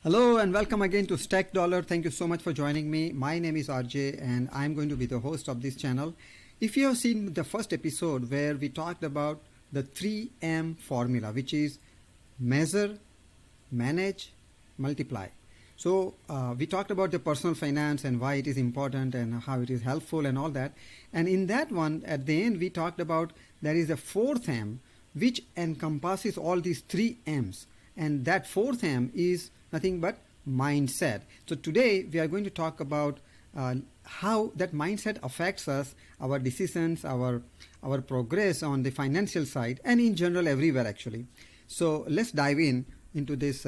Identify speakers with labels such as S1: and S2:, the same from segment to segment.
S1: Hello and welcome again to Stack Dollar. Thank you so much for joining me. My name is RJ and I'm going to be the host of this channel. If you have seen the first episode where we talked about the 3M formula, which is measure, manage, multiply. So we talked about the personal finance and why it is important and how it is helpful and all that. And in that one, at the end, we talked about there is a fourth M which encompasses all these three M's. And that fourth M is nothing but mindset. So today we are going to talk about how that mindset affects us, our decisions, our progress on the financial side, and in general everywhere actually. So let's dive into this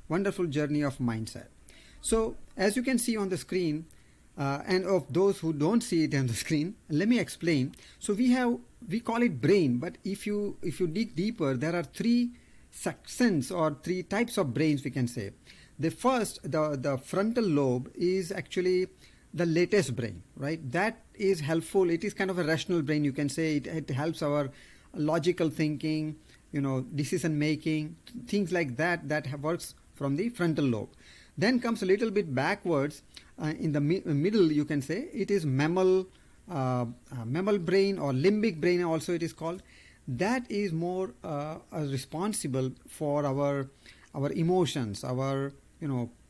S1: wonderful journey of mindset. So as you can see on the screen, and of those who don't see it on the screen, let me explain. So we call it brain, but if you dig deeper, there are three sections or three types of brains, we can say. The first, the frontal lobe, is actually the latest brain, right? That is helpful. It is kind of a rational brain, you can say. It helps our logical thinking, decision making, things like that works from the frontal lobe. Then comes a little bit backwards, in the middle, you can say, it is mammal brain, or limbic brain also it is called. That is more responsible for our emotions, our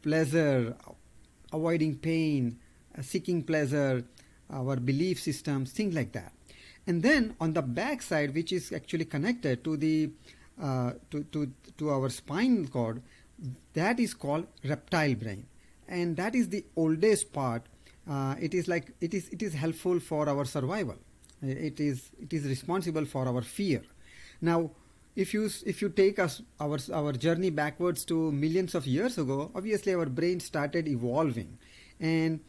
S1: pleasure, avoiding pain, seeking pleasure, our belief systems, things like that. And then on the back side, which is actually connected to the to our spinal cord, that is called reptile brain, and that is the oldest part. It is helpful for our survival. It is responsible for our fear. Now, if you take our journey backwards to millions of years ago, obviously our brain started evolving, and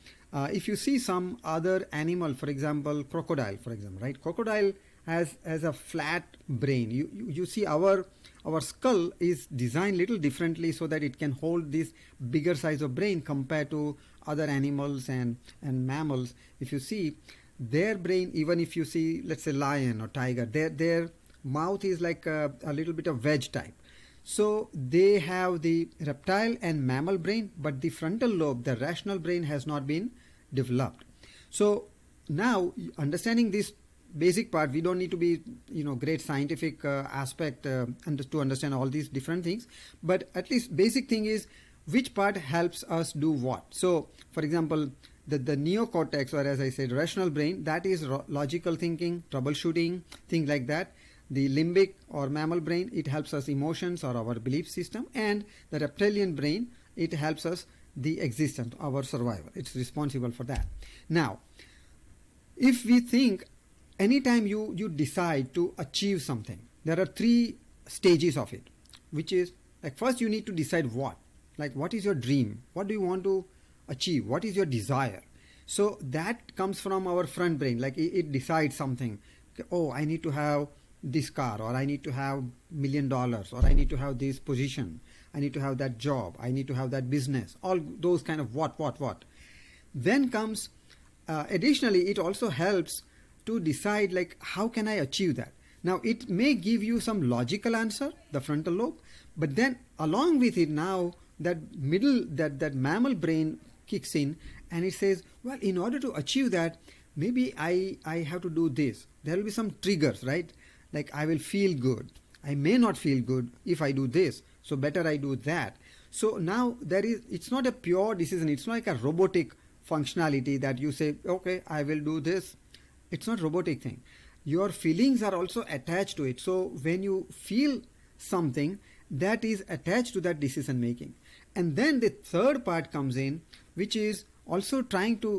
S1: if you see some other animal, for example, crocodile, right? Crocodile has a flat brain. You see our skull is designed little differently so that it can hold this bigger size of brain compared to other animals and mammals. If you see their brain, even if you see, let's say, lion or tiger, their mouth is like a little bit of wedge type. So they have the reptile and mammal brain, but the frontal lobe, the rational brain, has not been developed. So now, understanding this basic part, we don't need to be great scientific aspect to understand all these different things, but at least basic thing is which part helps us do what. So for example, the neocortex, or as I said, rational brain, that is logical thinking, troubleshooting, things like that. The limbic or mammal brain, it helps us emotions or our belief system, and the reptilian brain, it helps us the existence, our survival. It's responsible for that. Now, if we think, anytime you decide to achieve something, there are three stages of it, which is like, first you need to decide what is your dream, what do you want to achieve, what is your desire. So that comes from our front brain, like it decides something. Oh, I need to have this car, or I need to have $1 million, or I need to have this position, I need to have that job, I need to have that business, all those kind of what. Then comes additionally, it also helps to decide like, how can I achieve that. Now it may give you some logical answer, the frontal lobe, but then along with it, now that middle, that mammal brain kicks in, and it says, well, in order to achieve that, maybe I have to do this. There will be some triggers, right? Like, I will feel good, I may not feel good if I do this, so better I do that. So now it's not a pure decision, it's not like a robotic functionality that you say, okay, I will do this. It's not robotic thing. Your feelings are also attached to it. So when you feel something, that is attached to that decision making. And then the third part comes in, which is also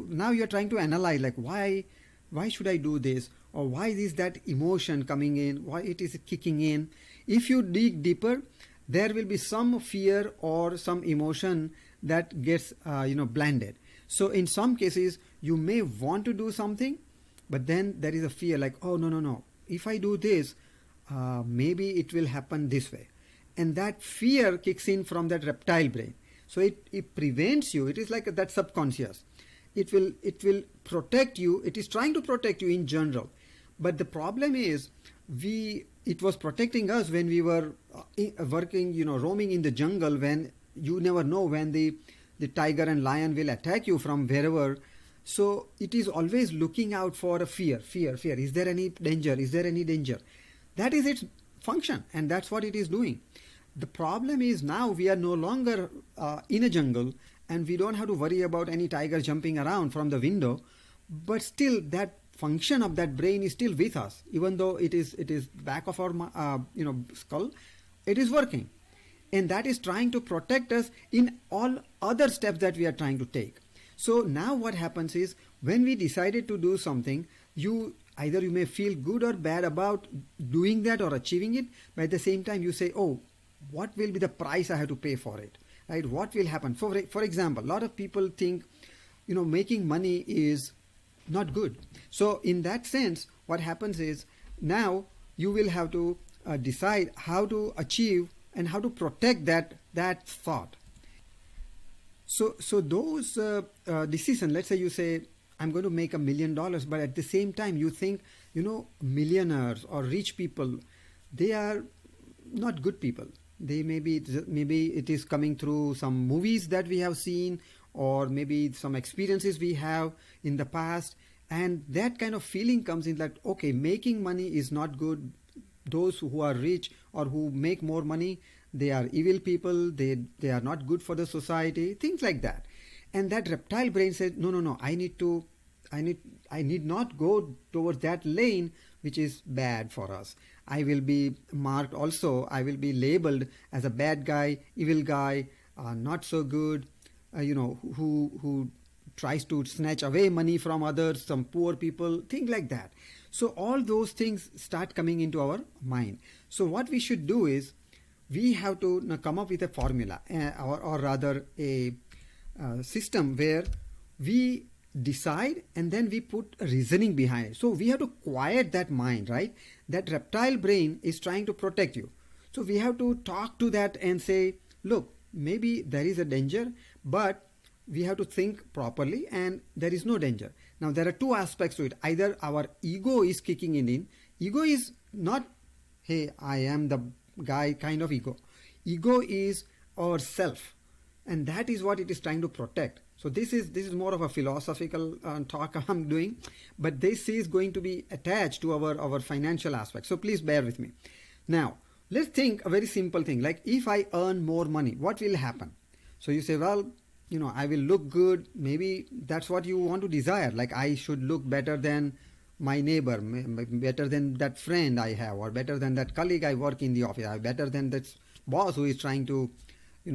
S1: now you're trying to analyze, like, why should I do this, or why is that emotion coming in, why it is kicking in. If you dig deeper, there will be some fear or some emotion that gets blended. So in some cases you may want to do something, but then there is a fear, like, oh no, if I do this, maybe it will happen this way. And that fear kicks in from that reptile brain. So it prevents you. It is like that subconscious. It will protect you. It is trying to protect you in general. But the problem is, it was protecting us when we were working, roaming in the jungle, when you never know when the tiger and lion will attack you from wherever. So it is always looking out for a fear. Is there any danger? Is there any danger? That is its function, and that's what it is doing. The problem is now we are no longer in a jungle, and we don't have to worry about any tiger jumping around from the window. But still, that function of that brain is still with us, even though it is back of our skull. It is working, and that is trying to protect us in all other steps that we are trying to take. So now what happens is, when we decided to do something, you either you may feel good or bad about doing that or achieving it, but at the same time you say, oh, what will be the price I have to pay for it, right? What will happen? For example, a lot of people think, making money is not good. So in that sense, what happens is, now you will have to decide how to achieve and how to protect that thought. So those decisions, let's say you say, I'm going to make $1 million, but at the same time you think, millionaires or rich people, they are not good people. They maybe it is coming through some movies that we have seen, or maybe some experiences we have in the past, and that kind of feeling comes in that, okay, making money is not good. Those who are rich or who make more money, they are evil people, they are not good for the society, things like that. And that reptile brain says, no, I need not go towards that lane, which is bad for us. I will be marked also, I will be labeled as a bad guy, evil guy, not so good, who tries to snatch away money from others, some poor people, things like that. So all those things start coming into our mind. So what we should do is, we have to come up with a formula, or rather a system where we decide and then we put reasoning behind it. So we have to quiet that mind, right? That reptile brain is trying to protect you. So we have to talk to that and say, look, maybe there is a danger, but we have to think properly and there is no danger. Now there are two aspects to it. Either our ego is kicking in. Ego is not, hey, I am the guy kind of ego. Ego is our self, and that is what it is trying to protect. So this is more of a philosophical talk I'm doing, but this is going to be attached to our financial aspect. So please bear with me. Now let's think a very simple thing, like if I earn more money, what will happen? So you say, well, I will look good. Maybe that's what you want to desire. Like, I should look better than my neighbor, better than that friend I have, or better than that colleague I work in the office, better than that boss who is trying to,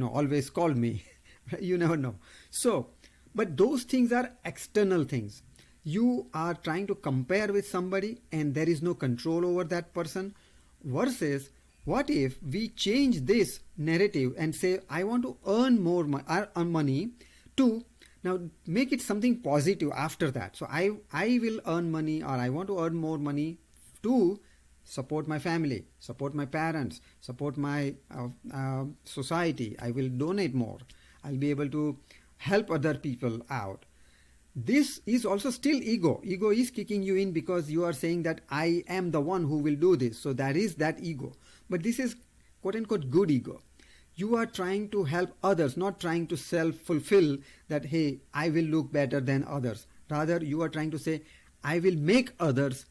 S1: always call me. You never know. So, but those things are external things. You are trying to compare with somebody and there is no control over that person, versus what if we change this narrative and say, I want to earn more money to now make it something positive after that. So I will earn money, or I want to earn more money to support my family, support my parents, support my society. I will donate more. I'll be able to help other people out. This is also still ego. Ego is kicking you in because you are saying that I am the one who will do this. So there is that ego. But this is quote unquote good ego. You are trying to help others, not trying to self-fulfill that, hey, I will look better than others. Rather, you are trying to say, I will make others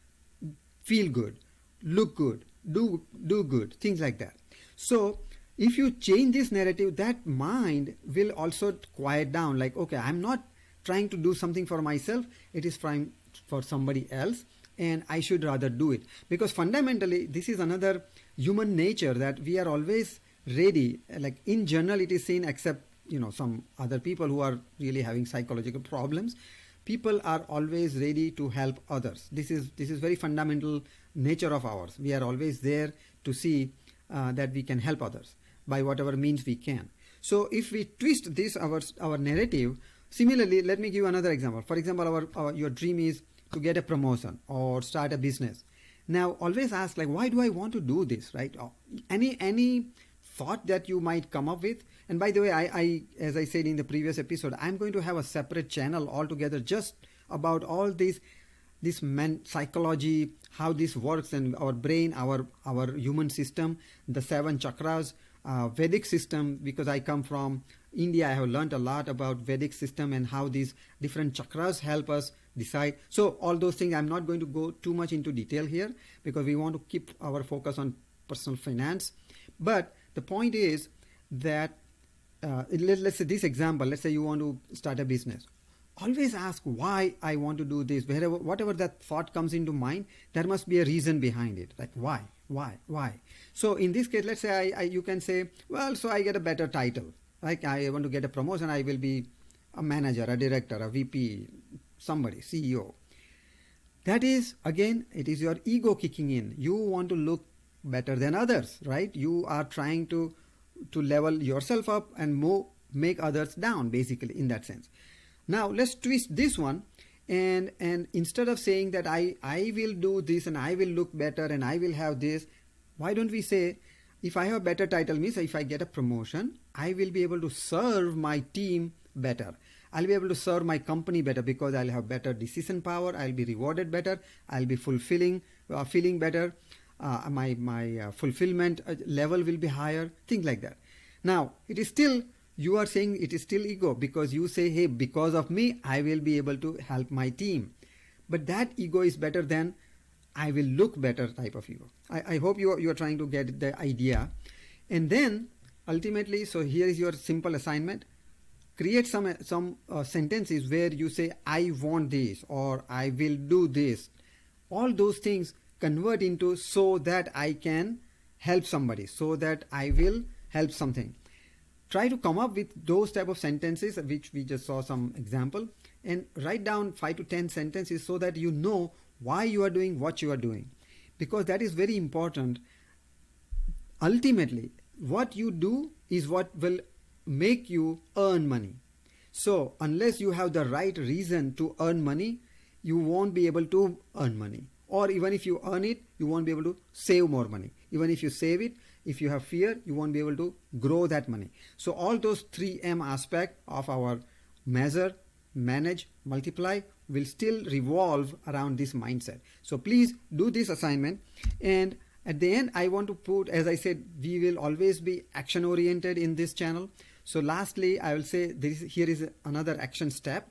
S1: feel good, look good, do good, things like that. So if you change this narrative, that mind will also quiet down. Like, okay, I'm not trying to do something for myself. It is for somebody else, and I should rather do it. Because fundamentally, this is another human nature, that we are always ready. Like in general, it is seen, except some other people who are really having psychological problems. People are always ready to help others. This is very fundamental nature of ours. We are always there to see that we can help others by whatever means we can. So if we twist this our narrative, similarly, let me give you another example. For example, your dream is to get a promotion or start a business. Now always ask, like, why do I want to do this, right? Any thought that you might come up with. And by the way, I as I said in the previous episode, I'm going to have a separate channel altogether just about all this psychology, how this works, and our brain, our human system, the 7 chakras, Vedic system, because I come from India. I have learned a lot about Vedic system and how these different chakras help us decide. So all those things, I'm not going to go too much into detail here because we want to keep our focus on personal finance. But the point is that let's say this example, let's say you want to start a business. Always ask why I want to do this. Whatever that thought comes into mind, there must be a reason behind it. Like why? So in this case, let's say you can say, well, so I get a better title. Like I want to get a promotion, I will be a manager, a director, a VP, somebody, CEO. That is, again, it is your ego kicking in. You want to look better than others, right? You are trying to level yourself up and make others down, basically, in that sense. Now let's twist this one, and instead of saying that I will do this and I will look better and I will have this, why don't we say, if I have a better title, means if I get a promotion, I will be able to serve my team better. I'll be able to serve my company better because I'll have better decision power. I'll be rewarded better. I'll be feeling better. My fulfillment level will be higher. Things like that. Now it is still, you are saying it is still ego, because you say, hey, because of me, I will be able to help my team. But that ego is better than I will look better type of ego. I hope you are trying to get the idea. And then ultimately, so here is your simple assignment. Create some sentences where you say, I want this, or I will do this. All those things convert into so that I can help somebody, so that I will help something. Try to come up with those type of sentences, which we just saw some example, and write down 5 to 10 sentences so that you know why you are doing what you are doing, because that is very important. Ultimately, what you do is what will make you earn money. So unless you have the right reason to earn money, you won't be able to earn money. Or even if you earn it, you won't be able to save more money. Even if you save it, if you have fear, you won't be able to grow that money. So all those 3M aspects of our measure, manage, multiply will still revolve around this mindset. So please do this assignment. And at the end, I want to put, as I said, we will always be action oriented in this channel. So lastly, I will say here is another action step.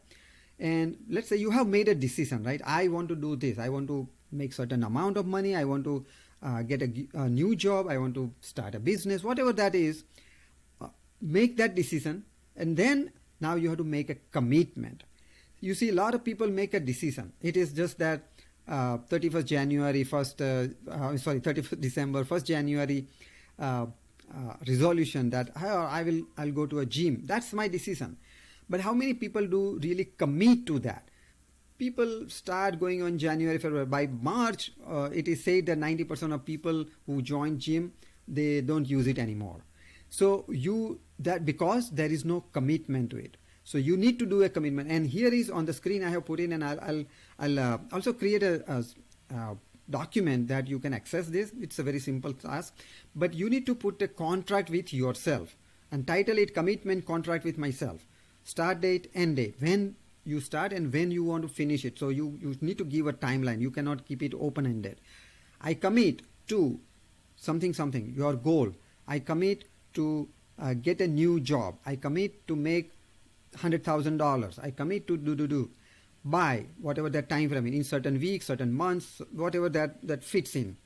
S1: And let's say you have made a decision, right? I want to do this. I want to make certain amount of money. I want to get a new job. I want to start a business, whatever that is. Make that decision. And then now you have to make a commitment. You see, a lot of people make a decision. It is just that 31st January, 31st December, 1st January resolution that I'll go to a gym. That's my decision. But how many people do really commit to that? People start going on January, February. By March, it is said that 90% of people who join gym, they don't use it anymore. So because there is no commitment to it. So you need to do a commitment. And here is on the screen I have put in, and I'll also create a document that you can access this. It's a very simple task. But you need to put a contract with yourself and title it Commitment Contract with Myself. Start date, end date, when you start and when you want to finish it. So you need to give a timeline. You cannot keep it open-ended. I commit to something, your goal. I commit to get a new job. I commit to make $100,000. I commit to do by whatever that time frame in certain weeks, certain months, whatever that fits in.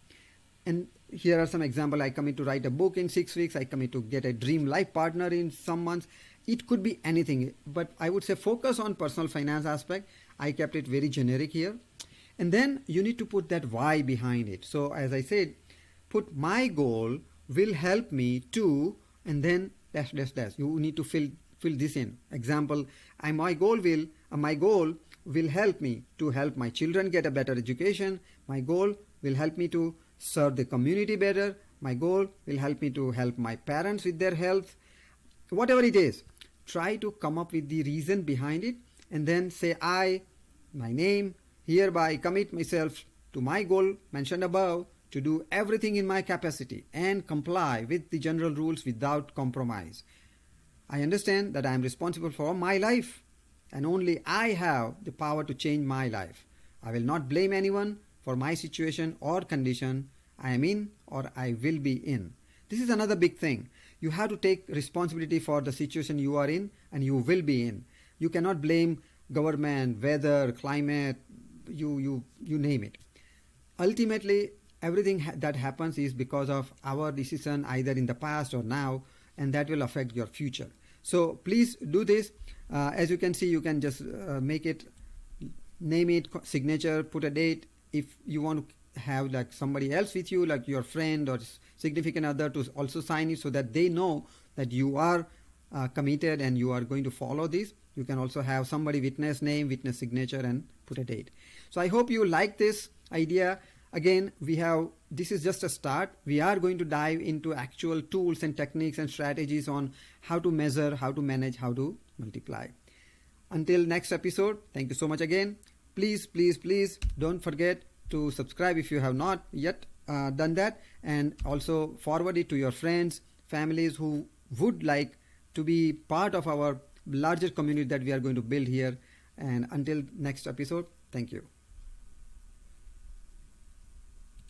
S1: And here are some examples. I commit to write a book in 6 weeks. I commit to get a dream life partner in some months. It could be anything, but I would say focus on personal finance aspect. I kept it very generic here. And then you need to put that why behind it. So as I said, put my goal will help me to, and then dash. You need to fill this in. Example, my goal will help me to help my children get a better education. My goal will help me to serve the community better. My goal will help me to help my parents with their health. Whatever it is, try to come up with the reason behind it, and then say, my name, hereby commit myself to my goal mentioned above to do everything in my capacity and comply with the general rules without compromise. I understand that I am responsible for my life, and only I have the power to change my life. I will not blame anyone for my situation or condition I am in or I will be in. This is another big thing. you have to take responsibility for the situation you are in and you will be in. You cannot blame government, weather, climate, you name it. Ultimately, everything that happens is because of our decision either in the past or now, and that will affect your future. So please do this. As you can see, you can just make it, name it, signature, put a date. If you want to have like somebody else with you, like your friend or significant other, to also sign it so that they know that you are committed and you are going to follow this. You can also have somebody witness name, witness signature, and put a date. So I hope you like this idea. Again, this is just a start. We are going to dive into actual tools and techniques and strategies on how to measure, how to manage, how to multiply. Until next episode, thank you so much again. Please, please, please don't forget to subscribe if you have not yet done that, and also forward it to your friends, families who would like to be part of our larger community that we are going to build here. And until next episode, thank you.